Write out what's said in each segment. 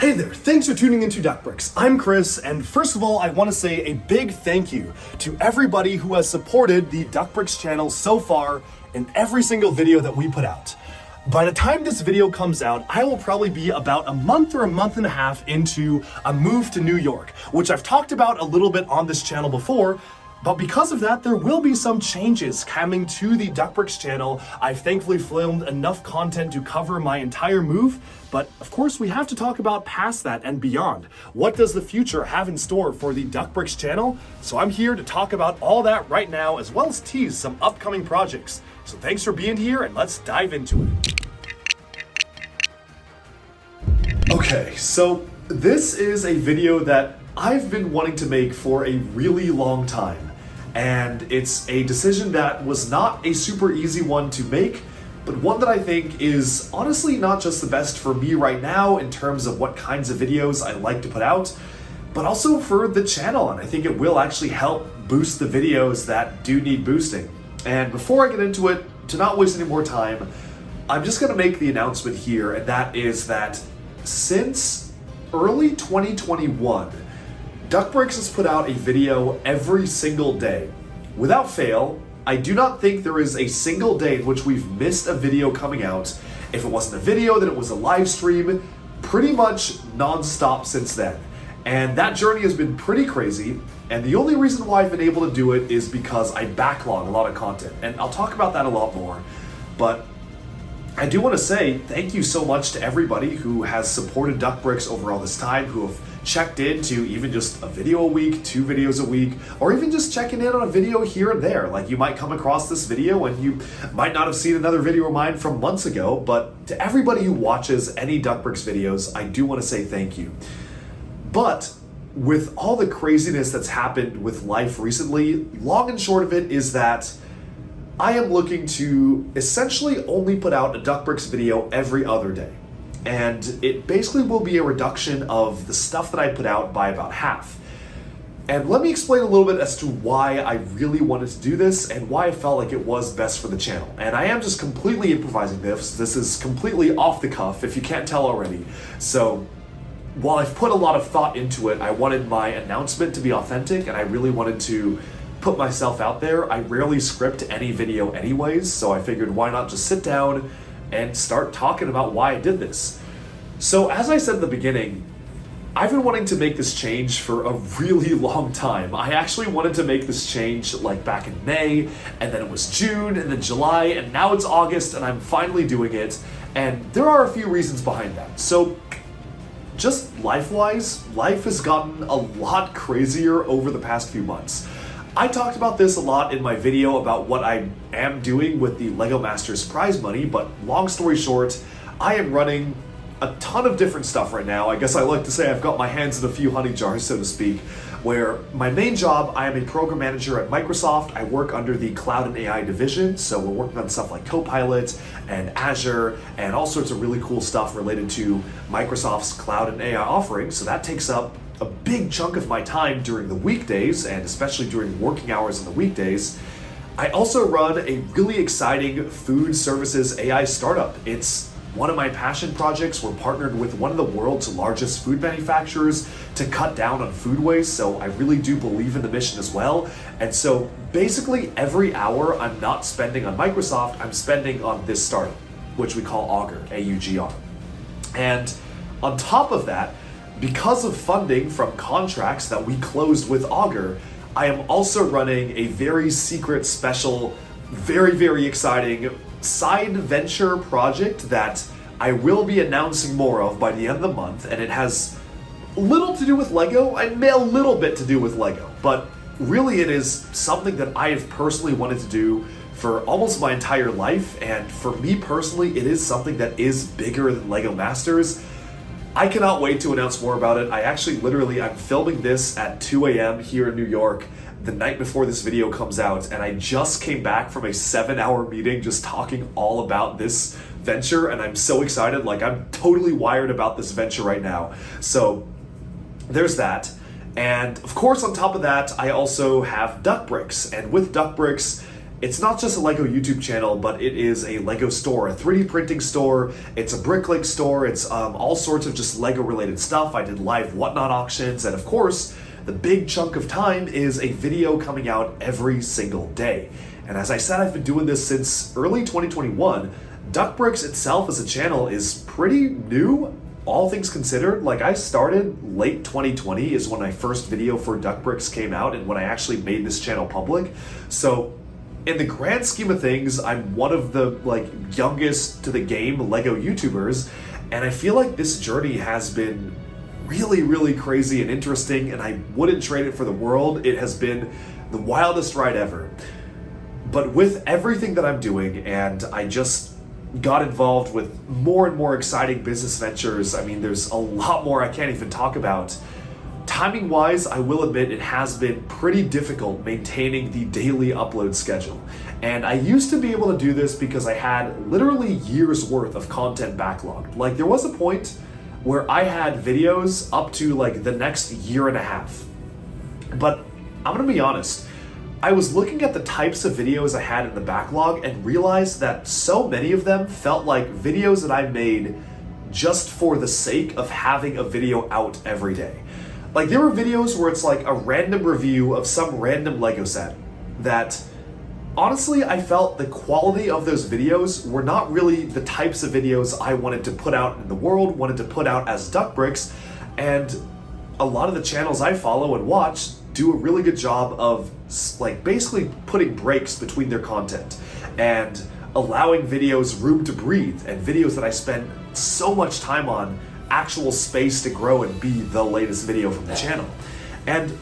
Hey there, thanks for tuning into DuckBricks. I'm Chris, and first of all, I want to say a big thank you to everybody who has supported the DuckBricks channel so far in every single video that we put out. By the time this video comes out, I will probably be about a month or a month and a half into a move to New York, which I've talked about a little bit on this channel before. But because of that, there will be some changes coming to the DuckBricks channel. I've thankfully filmed enough content to cover my entire move, but of course we have to talk about past that and beyond. What does the future have in store for the DuckBricks channel? So I'm here to talk about all that right now, as well as tease some upcoming projects. So thanks for being here, and let's dive into it. Okay, so this is a video that I've been wanting to make for a really long time. And it's a decision that was not a super easy one to make, but one that I think is honestly not just the best for me right now in terms of what kinds of videos I like to put out, but also for the channel. And I think it will actually help boost the videos that do need boosting. And before I get into it, to not waste any more time, I'm just gonna make the announcement here, and that is that since early 2021, DuckBricks has put out a video every single day. Without fail, I do not think there is a single day in which we've missed a video coming out. If it wasn't a video, then it was a live stream, pretty much non-stop since then. And that journey has been pretty crazy, and the only reason why I've been able to do it is because I backlog a lot of content, and I'll talk about that a lot more. But I do want to say thank you so much to everybody who has supported DuckBricks over all this time, who have checked into even just a video a week, 2 videos a week, or even just checking in on a video here and there. Like, you might come across this video and you might not have seen another video of mine from months ago, but to everybody who watches any DuckBricks videos, I do want to say thank you. But with all the craziness that's happened with life recently, long and short of it is that I am looking to essentially only put out a DuckBricks video every other day. And it basically will be a reduction of the stuff that I put out by about half. And let me explain a little bit as to why I really wanted to do this and why I felt like it was best for the channel. And I am just completely improvising this. This is completely off the cuff, if you can't tell already. So while I've put a lot of thought into it, I wanted my announcement to be authentic, and I really wanted to put myself out there. I rarely script any video anyways, so I figured why not just sit down and start talking about why I did this. So as I said at the beginning, I've been wanting to make this change for a really long time. I actually wanted to make this change like back in May, and then it was June, and then July, and now it's August, and I'm finally doing it. And there are a few reasons behind that. So just life-wise, life has gotten a lot crazier over the past few months. I talked about this a lot in my video about what I am doing with the LEGO Masters prize money, but long story short, I am running a ton of different stuff right now. I guess I like to say I've got my hands in a few honey jars, so to speak, where my main job, I am a program manager at Microsoft. I work under the Cloud and AI division, so we're working on stuff like Copilot and Azure and all sorts of really cool stuff related to Microsoft's Cloud and AI offerings, so that takes up a big chunk of my time during the weekdays, and especially during working hours on the weekdays. I also run a really exciting food services AI startup. It's one of my passion projects. We're partnered with one of the world's largest food manufacturers to cut down on food waste, so I really do believe in the mission as well. And so basically every hour I'm not spending on Microsoft, I'm spending on this startup, which we call Augur, A-U-G-R. And on top of that, because of funding from contracts that we closed with Augur, I am also running a very secret, special, very, very exciting side venture project that I will be announcing more of by the end of the month, and it has little to do with LEGO, and a little bit to do with LEGO, but really it is something that I have personally wanted to do for almost my entire life, and for me personally, it is something that is bigger than LEGO Masters. I cannot wait to announce more about it. I'm filming this at 2 a.m. here in New York the night before this video comes out, and I just came back from a 7-hour meeting just talking all about this venture, and I'm so excited. Like, I'm totally wired about this venture right now. So there's that. And of course, on top of that, I also have DuckBricks, and with DuckBricks, it's not just a Lego YouTube channel, but it is a Lego store, a 3D printing store. It's a bricklink store. It's all sorts of just Lego related stuff. I did live whatnot auctions. And of course, the big chunk of time is a video coming out every single day. And as I said, I've been doing this since early 2021. DuckBricks itself as a channel is pretty new, all things considered. Like, I started late 2020 is when my first video for DuckBricks came out and when I actually made this channel public. So in the grand scheme of things, I'm one of the youngest to the game Lego YouTubers, and I feel like this journey has been really, really crazy and interesting, and I wouldn't trade it for the world. It has been the wildest ride ever. But with everything that I'm doing, and I just got involved with more and more exciting business ventures. I mean, there's a lot more I can't even talk about. Timing wise, I will admit it has been pretty difficult maintaining the daily upload schedule. And I used to be able to do this because I had literally years worth of content backlogged. Like, there was a point where I had videos up to the next year and a half. But I'm gonna be honest, I was looking at the types of videos I had in the backlog and realized that so many of them felt like videos that I made just for the sake of having a video out every day. Like, there were videos where it's like a random review of some random Lego set that honestly I felt the quality of those videos were not really the types of videos I wanted to put out in the world, wanted to put out as DuckBricks, and a lot of the channels I follow and watch do a really good job of basically putting breaks between their content and allowing videos room to breathe, and videos that I spend so much time on actual space to grow and be the latest video from the channel. And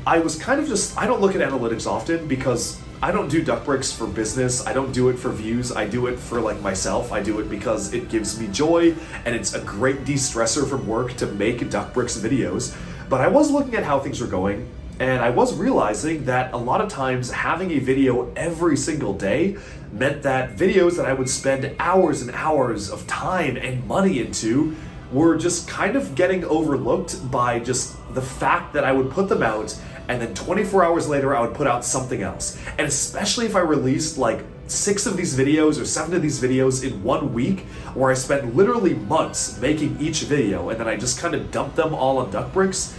I was kind of I don't look at analytics often because I don't do DuckBricks for business. I don't do it for views. I do it for myself. I do it because it gives me joy and it's a great de-stressor from work to make DuckBricks videos. But I was looking at how things were going, and I was realizing that a lot of times having a video every single day meant that videos that I would spend hours and hours of time and money into were just kind of getting overlooked by just the fact that I would put them out and then 24 hours later I would put out something else. And especially if I released 6 of these videos or 7 of these videos in 1 week, where I spent literally months making each video and then I just kind of dumped them all on DuckBricks,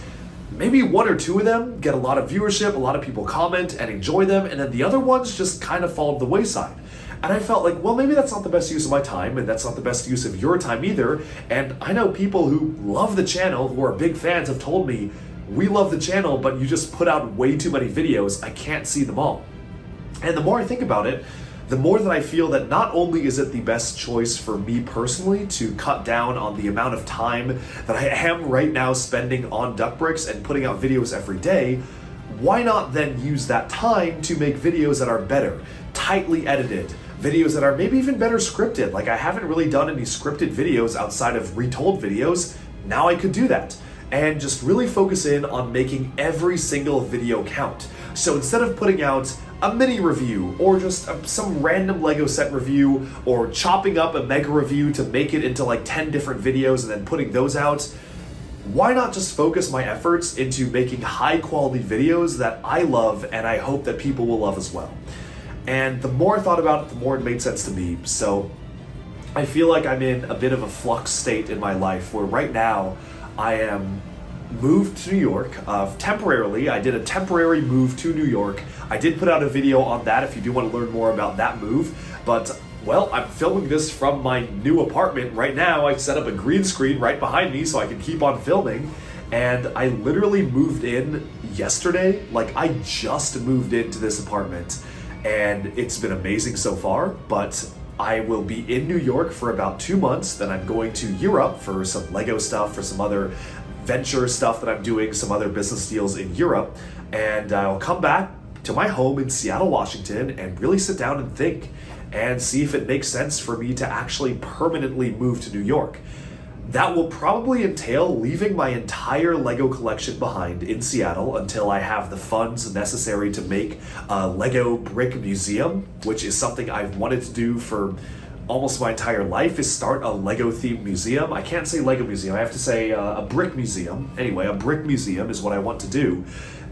maybe 1 or 2 of them get a lot of viewership, a lot of people comment and enjoy them, and then the other ones just kind of fall to the wayside. And I felt like, well, maybe that's not the best use of my time, and that's not the best use of your time either. And I know people who love the channel, who are big fans, have told me, we love the channel, but you just put out way too many videos. I can't see them all. And the more I think about it, the more that I feel that not only is it the best choice for me personally to cut down on the amount of time that I am right now spending on DuckBricks and putting out videos every day, why not then use that time to make videos that are better, tightly edited, videos that are maybe even better scripted. Like, I haven't really done any scripted videos outside of retold videos. Now I could do that and just really focus in on making every single video count. So instead of putting out a mini review or just some random Lego set review or chopping up a mega review to make it into 10 different videos and then putting those out, why not just focus my efforts into making high quality videos that I love and I hope that people will love as well. And the more I thought about it, the more it made sense to me. So I feel like I'm in a bit of a flux state in my life where right now I am moved to New York temporarily. I did a temporary move to New York. I did put out a video on that if you do want to learn more about that move. But, well, I'm filming this from my new apartment right now. I set up a green screen right behind me so I can keep on filming. And I literally moved in yesterday. I just moved into this apartment. And it's been amazing so far, but I will be in New York for about 2 months. Then I'm going to Europe for some Lego stuff, for some other venture stuff that I'm doing, some other business deals in Europe. And I'll come back to my home in Seattle, Washington, and really sit down and think and see if it makes sense for me to actually permanently move to New York. That will probably entail leaving my entire Lego collection behind in Seattle until I have the funds necessary to make a Lego brick museum, which is something I've wanted to do for almost my entire life, is start a Lego themed museum. I can't say Lego museum, I have to say a brick museum. Anyway, a brick museum is what I want to do.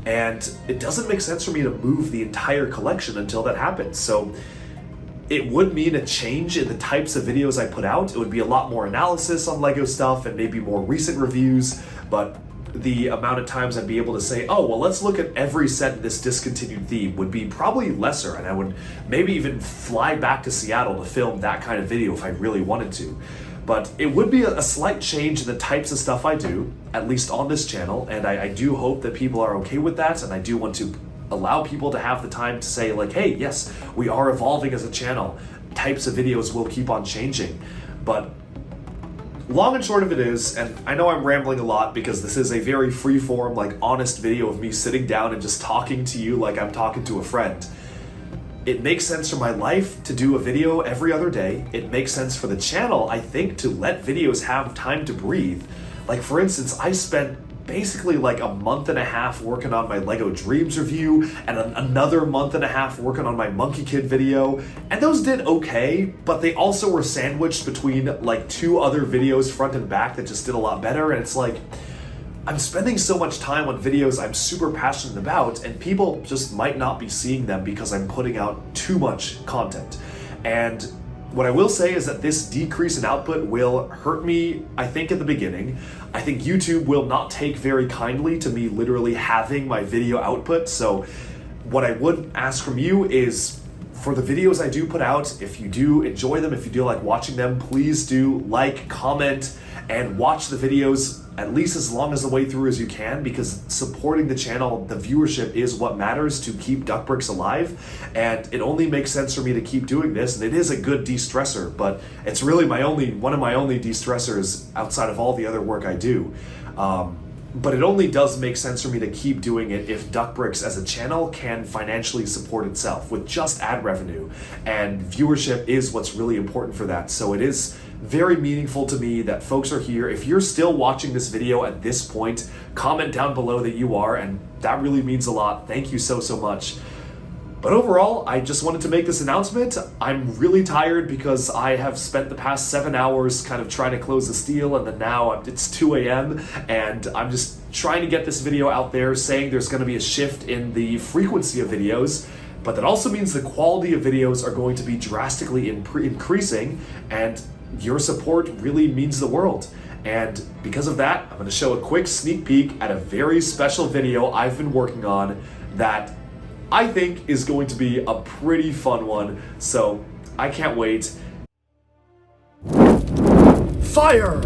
And it doesn't make sense for me to move the entire collection until that happens. So it would mean a change in the types of videos I put out. It would be a lot more analysis on Lego stuff and maybe more recent reviews, but the amount of times I'd be able to say, oh, well, let's look at every set in this discontinued theme would be probably lesser, and I would maybe even fly back to Seattle to film that kind of video if I really wanted to. But it would be a slight change in the types of stuff I do, at least on this channel, and I do hope that people are okay with that, and I do want to allow people to have the time to say like, hey, yes, we are evolving as a channel. Types of videos will keep on changing. But long and short of it is, and I know I'm rambling a lot because this is a very free-form, like honest video of me sitting down and just talking to you like I'm talking to a friend. It makes sense for my life to do a video every other day. It makes sense for the channel, I think, to let videos have time to breathe. Like for instance, I spent basically like a month and a half working on my Lego Dreams review and another month and a half working on my Monkey Kid video, and those did okay, but they also were sandwiched between like 2 other videos front and back that just did a lot better, and it's like, I'm spending so much time on videos I'm super passionate about, and people just might not be seeing them because I'm putting out too much content. And what I will say is that this decrease in output will hurt me, I think, at the beginning. I think YouTube will not take very kindly to me literally having my video output. So what I would ask from you is, for the videos I do put out, if you do enjoy them, if you do like watching them, please do like, comment, and watch the videos at least as long as the way through as you can, because supporting the channel, the viewership is what matters to keep DuckBricks alive, and it only makes sense for me to keep doing this, and it is a good de-stressor, but it's really one of my only de-stressors outside of all the other work I do. But it only does make sense for me to keep doing it if DuckBricks as a channel can financially support itself with just ad revenue, and viewership is what's really important for that. So it is very meaningful to me that folks are here. If you're still watching this video at this point, comment down below that you are, and that really means a lot. Thank you so much. But overall, I just wanted to make this announcement. I'm really tired because I have spent the past 7 hours kind of trying to close this deal, and then now it's 2 a.m. and I'm just trying to get this video out there saying there's going to be a shift in the frequency of videos, but that also means the quality of videos are going to be drastically increasing, and your support really means the world. And because of that, I'm going to show a quick sneak peek at a very special video I've been working on that I think is going to be a pretty fun one, so I can't wait. Fire!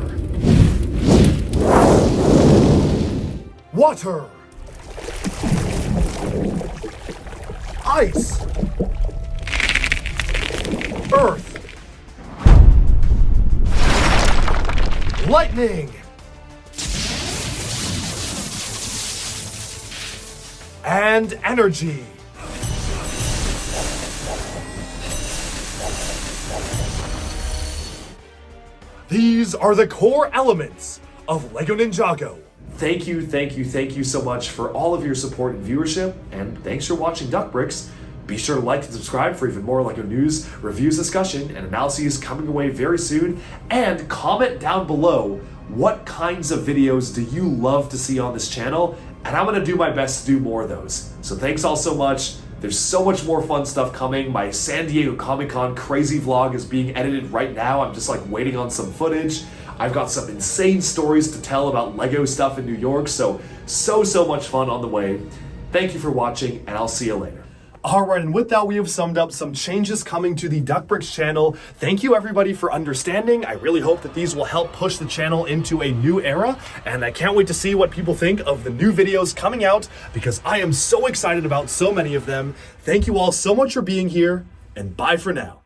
Water! Ice! Earth! Lightning! And energy! These are the core elements of LEGO Ninjago. Thank you so much for all of your support and viewership, and thanks for watching DuckBricks. Be sure to like and subscribe for even more LEGO news, reviews, discussion, and analyses coming away very soon, and comment down below what kinds of videos do you love to see on this channel, and I'm gonna do my best to do more of those. So thanks all so much. There's so much more fun stuff coming. My San Diego Comic-Con crazy vlog is being edited right now. I'm just like waiting on some footage. I've got some insane stories to tell about LEGO stuff in New York, so much fun on the way. Thank you for watching, and I'll see you later. Alright, and with that, we have summed up some changes coming to the DuckBricks channel. Thank you everybody for understanding. I really hope that these will help push the channel into a new era, and I can't wait to see what people think of the new videos coming out, because I am so excited about so many of them. Thank you all so much for being here, and bye for now.